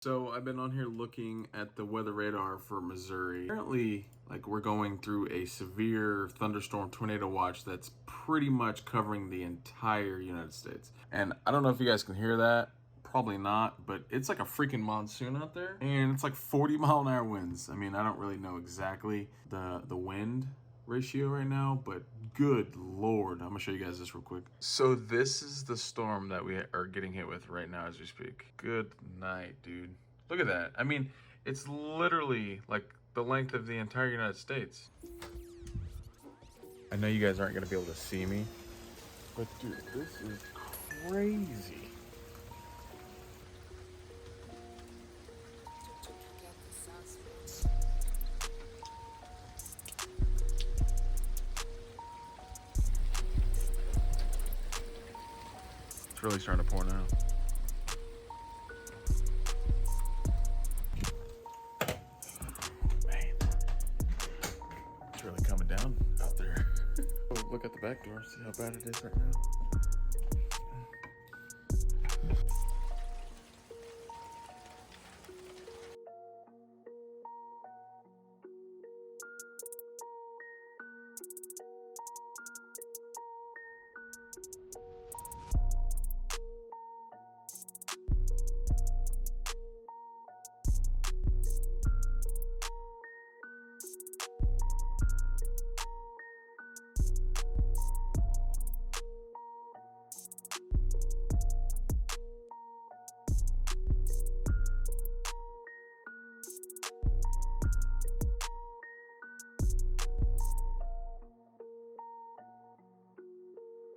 So I've been on here looking at the weather radar for Missouri. Apparently, like, we're going through a severe thunderstorm tornado watch that's pretty much covering the entire United States. And I don't know if you guys can hear that. Probably not, but it's like a freaking monsoon out there. And it's like 40-mile-an-hour winds. I mean, I don't really know exactly the wind ratio right now, but good Lord. I'm gonna show you guys this real quick. So this is the storm that we are getting hit with right now as we speak. Good night, dude. Look at that. I mean, it's literally like the length of the entire United States. I know you guys aren't gonna be able to see me, but dude, this is crazy. It's really starting to pour now. Man, it's really coming down out there. Oh, look at the back door, see how bad it is right now.